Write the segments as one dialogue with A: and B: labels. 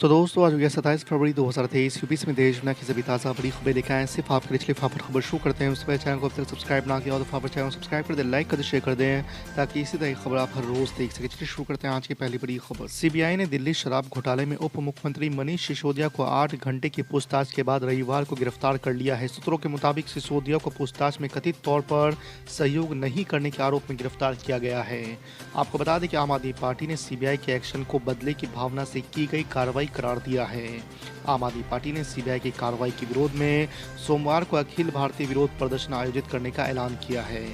A: तो दोस्तों आज हो गया 27 फरवरी 2023 यूपी में देश दुनिया की सभी ताज़ा बड़ी खबरें लेकर आए हैं। सिर्फ आपके लिए फटाफट खबर शुरू करते हैं। उससे पहले चैनल को अब तक सब्सक्राइब ना किया हो तो फटाफट चैनल सब्सक्राइब कर दें, लाइक कर दें, शेयर कर दें ताकि इसी तरह की खबर आप हर रोज देख सकें। चलिए शुरू करते हैं आज की पहली बड़ी खबर। सीबीआई ने दिल्ली शराब घोटाले में उप मुख्यमंत्री मनीष सिसोदिया को 8 घंटे की पूछताछ के बाद रविवार को गिरफ्तार कर लिया है। सूत्रों के मुताबिक सिसोदिया को पूछताछ में कथित तौर पर सहयोग नहीं करने के आरोप में गिरफ्तार किया गया है। आपको बता दें कि आम आदमी पार्टी ने सीबीआई के एक्शन को बदले की भावना से की गई कार्रवाई करार दिया है। आम आदमी पार्टी ने सीबीआई की कार्रवाई के विरोध में सोमवार को अखिल भारतीय विरोध प्रदर्शन आयोजित करने का ऐलान किया है।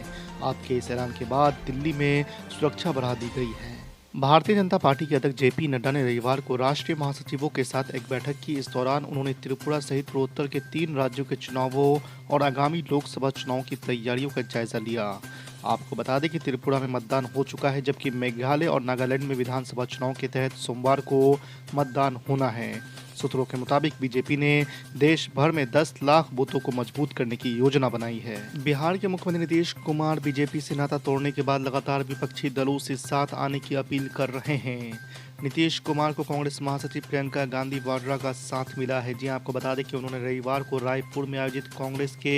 A: आपके इस ऐलान के बाद दिल्ली में सुरक्षा बढ़ा दी गई है। भारतीय जनता पार्टी के अध्यक्ष जेपी नड्डा ने रविवार को राष्ट्रीय महासचिवों के साथ एक बैठक की। इस दौरान उन्होंने त्रिपुरा सहित पूर्वोत्तर के 3 राज्यों के चुनावों और आगामी लोकसभा चुनाव की तैयारियों का जायजा लिया। आपको बता दें कि त्रिपुरा में मतदान हो चुका है, जबकि मेघालय और नागालैंड में विधानसभा चुनाव के तहत सोमवार को मतदान होना है। सूत्रों के मुताबिक बीजेपी ने देश भर में 10 लाख बूथों को मजबूत करने की योजना बनाई है। बिहार के मुख्यमंत्री नीतीश कुमार बीजेपी से नाता तोड़ने के बाद लगातार विपक्षी दलों से साथ आने की अपील कर रहे हैं। नीतीश कुमार को कांग्रेस महासचिव प्रियंका गांधी वाड्रा का साथ मिला है। जी आपको बता दें कि उन्होंने रविवार को रायपुर में आयोजित कांग्रेस के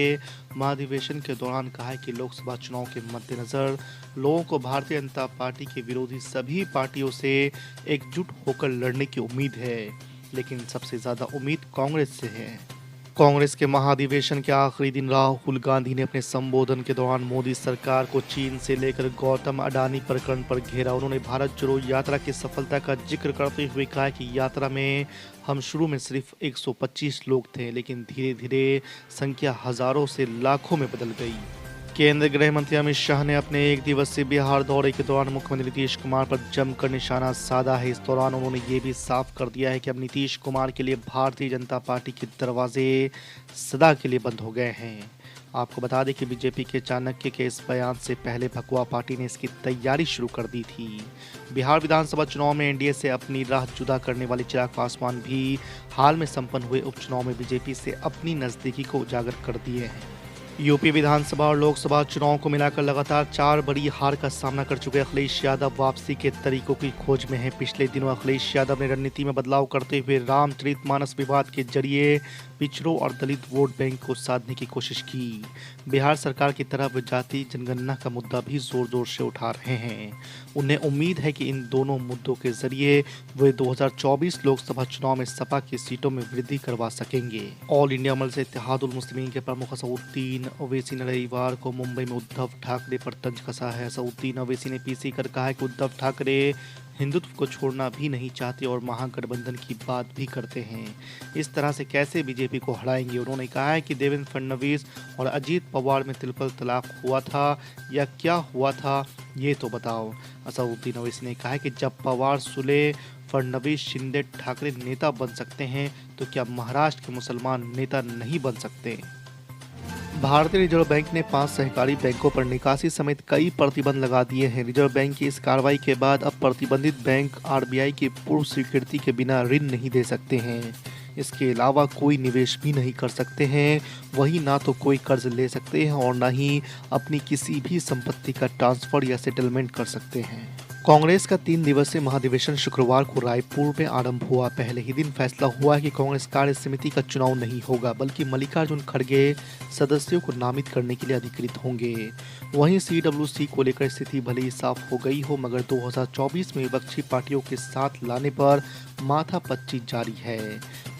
A: महाधिवेशन के दौरान कहा है कि लोकसभा चुनाव के मद्देनजर लोगों को भारतीय जनता पार्टी के विरोधी सभी पार्टियों से एकजुट होकर लड़ने की उम्मीद है, लेकिन सबसे ज्यादा उम्मीद कांग्रेस से है। कांग्रेस के महाधिवेशन के आखिरी दिन राहुल गांधी ने अपने संबोधन के दौरान मोदी सरकार को चीन से लेकर गौतम अडानी प्रकरण पर घेरा। उन्होंने भारत जोड़ो यात्रा की सफलता का जिक्र करते हुए कहा कि यात्रा में हम शुरू में सिर्फ 125 लोग थे, लेकिन धीरे धीरे संख्या हजारों से लाखों में बदल गई। केंद्रीय गृह मंत्री अमित शाह ने अपने 1 दिवसीय बिहार दौरे के दौरान मुख्यमंत्री नीतीश कुमार पर जमकर निशाना साधा है। इस दौरान उन्होंने ये भी साफ कर दिया है कि अब नीतीश कुमार के लिए भारतीय जनता पार्टी के दरवाजे सदा के लिए बंद हो गए हैं। आपको बता दें कि बीजेपी के चाणक्य के इस बयान से पहले भगवा पार्टी ने इसकी तैयारी शुरू कर दी थी। बिहार विधानसभा चुनाव में एनडीए से अपनी राह जुदा करने वाले चिराग पासवान भी हाल में संपन्न हुए उपचुनाव में बीजेपी से अपनी नजदीकी को उजागर कर दिए हैं। यूपी विधानसभा और लोकसभा चुनाव को मिलाकर लगातार 4 बड़ी हार का सामना कर चुके अखिलेश यादव वापसी के तरीकों की खोज में हैं। पिछले दिनों अखिलेश यादव ने रणनीति में बदलाव करते हुए रामचरितमानस विवाद के जरिए पिछड़ों और दलित वोट बैंक को साधने की कोशिश की। बिहार सरकार की तरफ जाति जनगणना का मुद्दा भी जोर जोर से उठा रहे हैं। उन्हें उम्मीद है कि इन दोनों मुद्दों के जरिए वे 2024 लोकसभा चुनाव में सपा की सीटों में वृद्धि करवा सकेंगे। ऑल इंडिया मजलिस इत्तेहादुल मुस्लिमीन के प्रमुख असदुद्दीन ओवैसी ने रविवार को मुंबई में उद्धव ठाकरे पर तंज कसा है। असदुद्दीन ओवैसी ने पीसी कर कहा है कि उद्धव ठाकरे हिंदुत्व को छोड़ना भी नहीं चाहते और महागठबंधन की बात भी करते हैं। इस तरह से कैसे बीजेपी को हराएंगे। उन्होंने कहा है कि देवेंद्र फडणवीस और अजीत पवार में ट्रिपल तलाक हुआ था या क्या हुआ था, ये तो बताओ। असदुद्दीन ओवैसी ने कहा है कि जब पवार सुले फडणवीस शिंदे ठाकरे नेता बन सकते हैं तो क्या महाराष्ट्र के मुसलमान नेता नहीं बन सकते। भारतीय रिजर्व बैंक ने 5 सहकारी बैंकों पर निकासी समेत कई प्रतिबंध लगा दिए हैं। रिजर्व बैंक की इस कार्रवाई के बाद अब प्रतिबंधित बैंक आरबीआई की पूर्व स्वीकृति के बिना ऋण नहीं दे सकते हैं। इसके अलावा कोई निवेश भी नहीं कर सकते हैं, वही ना तो कोई कर्ज ले सकते हैं और ना ही अपनी किसी भी संपत्ति का ट्रांसफर या सेटलमेंट कर सकते हैं। कांग्रेस का 3 दिवसीय महाधिवेशन शुक्रवार को रायपुर में आरंभ हुआ। पहले ही दिन फैसला हुआ है कि कांग्रेस कार्य समिति का चुनाव नहीं होगा, बल्कि मल्लिकार्जुन खड़गे सदस्यों को नामित करने के लिए अधिकृत होंगे। वहीं सीडब्ल्यूसी को लेकर स्थिति भले ही साफ हो गई हो, मगर 2024 में विपक्षी पार्टियों के साथ लाने पर माथापच्ची जारी है।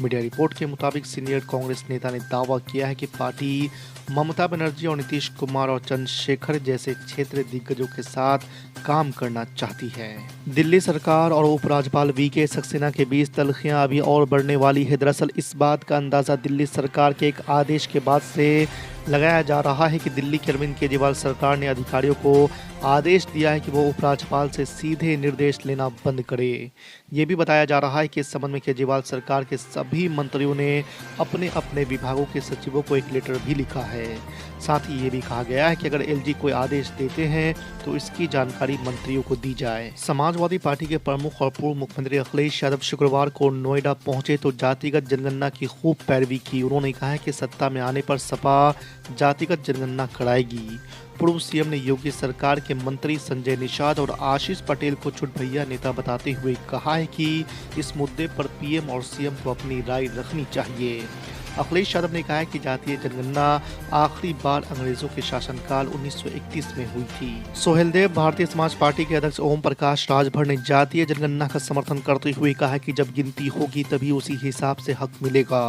A: मीडिया रिपोर्ट के मुताबिक सीनियर कांग्रेस नेता ने दावा किया है कि पार्टी ममता बनर्जी और नीतीश कुमार और चंद्रशेखर जैसे क्षेत्रीय दिग्गजों के साथ काम करना चाहती है। दिल्ली सरकार और उपराज्यपाल वीके सक्सेना के बीच तल्खियां अभी और बढ़ने वाली है। दरअसल इस बात का अंदाजा दिल्ली सरकार के एक आदेश के बाद से लगाया जा रहा है कि दिल्ली की अरविंद केजरीवाल सरकार ने अधिकारियों को आदेश दिया है कि वो उपराज्यपाल से सीधे निर्देश लेना बंद करे। ये भी बताया जा रहा है कि इस संबंध में केजरीवाल सरकार के सभी मंत्रियों ने अपने अपने विभागों के सचिवों को एक लेटर भी लिखा है। साथ ही ये भी कहा गया है कि अगर एलजी कोई आदेश देते हैं तो इसकी जानकारी मंत्रियों को दी जाए। समाजवादी पार्टी के प्रमुख और पूर्व मुख्यमंत्री अखिलेश यादव शुक्रवार को नोएडा पहुंचे तो जातिगत जनगणना की खूब पैरवी की। उन्होंने कहा है कि सत्ता में आने पर सपा जातिगत जनगणना कराएगी। पूर्व सीएम ने योगी सरकार के मंत्री संजय निषाद और आशीष पटेल को चुटभैया नेता बताते हुए कहा है कि इस मुद्दे पर पीएम और सीएम को अपनी राय रखनी चाहिए। अखिलेश यादव ने कहा है कि जातीय जनगणना आखिरी बार अंग्रेजों के शासनकाल 1931 में हुई थी। सोहेलदेव भारतीय समाज पार्टी के अध्यक्ष ओम प्रकाश राजभर ने जातीय जनगणना का समर्थन करते हुए कहा है कि जब गिनती होगी तभी उसी हिसाब से हक मिलेगा।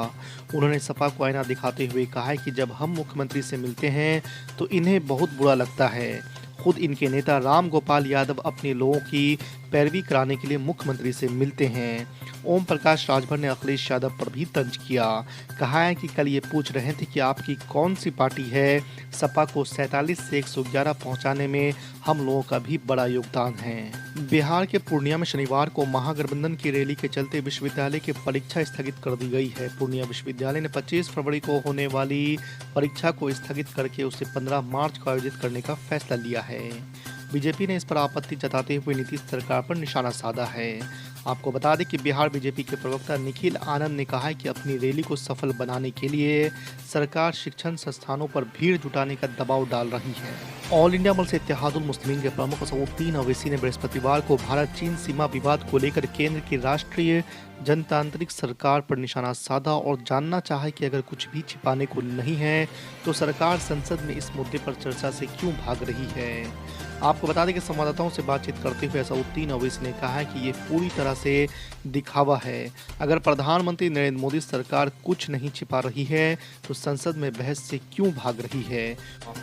A: उन्होंने सपा को आईना दिखाते हुए कहा है कि जब हम मुख्यमंत्री से मिलते हैं तो इन्हें बहुत बुरा लगता है। खुद इनके नेता राम गोपाल यादव अपने लोगों की पैरवी कराने के लिए मुख्यमंत्री से मिलते हैं। ओम प्रकाश राजभर ने अखिलेश यादव पर भी तंज किया। कहा है कि कल ये पूछ रहे थे कि आपकी कौन सी पार्टी है। सपा को 47 से 111 पहुंचाने में हम लोगों का भी बड़ा योगदान है। बिहार के पूर्णिया में शनिवार को महागठबंधन की रैली के चलते विश्वविद्यालय की परीक्षा स्थगित कर दी गई है। पूर्णिया विश्वविद्यालय ने 25 फरवरी को होने वाली परीक्षा को स्थगित करके उसे 15 मार्च को आयोजित करने का फैसला लिया है। बीजेपी ने इस पर आपत्ति जताते हुए नीतीश सरकार पर निशाना साधा है। आपको बता दें कि बिहार बीजेपी के प्रवक्ता निखिल आनंद ने कहा है कि अपनी रैली को सफल बनाने के लिए सरकार शिक्षण संस्थानों पर भीड़ जुटाने का दबाव डाल रही है। ऑल इंडिया मजलिस इत्तेहादुल मुस्लिमीन के प्रमुख असदुद्दीन ओवैसी ने बृहस्पतिवार को भारत चीन सीमा विवाद को लेकर केंद्र की राष्ट्रीय जनतांत्रिक सरकार पर निशाना साधा और जानना चाहा कि अगर कुछ भी छिपाने को नहीं है तो सरकार संसद में इस मुद्दे पर चर्चा से क्यों भाग रही है। आपको बता दें कि संवाददाताओं से बातचीत करते हुए असदुद्दीन ओवैसी ने कहा है कि ये पूरी तरह से दिखावा है। अगर प्रधानमंत्री नरेंद्र मोदी सरकार कुछ नहीं छिपा रही है तो संसद में बहस से क्यों भाग रही है।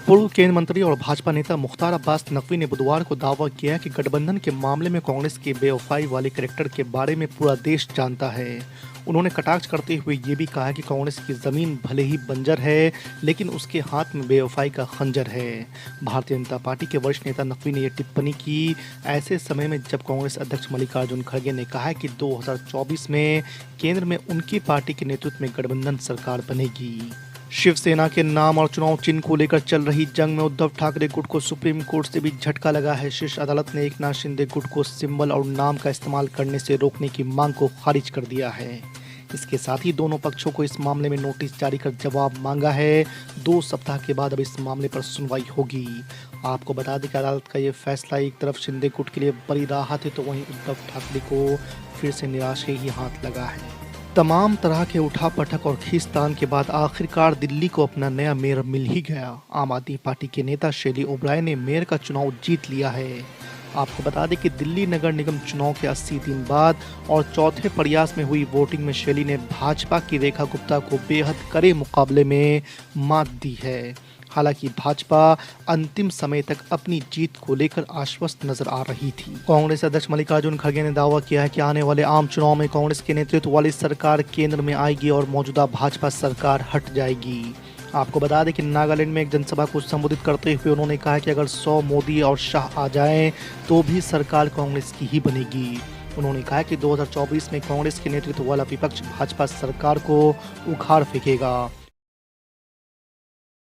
A: पूर्व केंद्रीय मंत्री और भाजपा नेता मुख्तार अब्बास नकवी ने बुधवार को दावा किया कि गठबंधन के मामले में कांग्रेस के बेवफाई वाले कैरेक्टर के बारे में पूरा देश जानता है। उन्होंने कटाक्ष करते हुए ये भी कहा कि कांग्रेस की जमीन भले ही बंजर है लेकिन उसके हाथ में बेवफाई का खंजर है। भारतीय जनता पार्टी के वरिष्ठ नेता नकवी ने यह टिप्पणी की ऐसे समय में जब कांग्रेस अध्यक्ष मल्लिकार्जुन खड़गे ने कहा है कि 2024 में केंद्र में उनकी पार्टी के नेतृत्व में गठबंधन सरकार बनेगी। शिवसेना के नाम और चुनाव चिन्ह को लेकर चल रही जंग में उद्धव ठाकरे गुट को सुप्रीम कोर्ट से भी झटका लगा है। शीर्ष अदालत ने एकनाथ शिंदे गुट को सिंबल और नाम का इस्तेमाल करने से रोकने की मांग को खारिज कर दिया है। इसके साथ ही दोनों पक्षों को इस मामले में नोटिस जारी कर जवाब मांगा है। 2 सप्ताह के बाद अब इस मामले पर सुनवाई होगी। आपको बता दें कि अदालत का ये फैसला एक तरफ शिंदे गुट के लिए बड़ी राहत है तो वहीं उद्धव ठाकरे को फिर से निराशा ही हाथ लगा है। तमाम तरह के उठापटक और खींचतान के बाद आखिरकार दिल्ली को अपना नया मेयर मिल ही गया। आम आदमी पार्टी के नेता शैली ओबराय ने मेयर का चुनाव जीत लिया है। आपको बता दें कि दिल्ली नगर निगम चुनाव के 80 दिन बाद और चौथे प्रयास में हुई वोटिंग में शैली ने भाजपा की रेखा गुप्ता को बेहद कड़े मुकाबले में मात दी है। हालांकि भाजपा अंतिम समय तक अपनी जीत को लेकर आश्वस्त नजर आ रही थी। कांग्रेस अध्यक्ष मल्लिकार्जुन खड़गे ने दावा किया है कि आने वाले आम चुनाव में कांग्रेस के नेतृत्व वाली सरकार केंद्र में आएगी और मौजूदा भाजपा सरकार हट जाएगी। आपको बता दें कि नागालैंड में एक जनसभा को संबोधित करते हुए उन्होंने कहा कि अगर 100 मोदी और शाह आ जाएं तो भी सरकार कांग्रेस की ही बनेगी। उन्होंने कहा कि 2024 में कांग्रेस के नेतृत्व वाला विपक्ष भाजपा सरकार को उखाड़ फेंकेगा।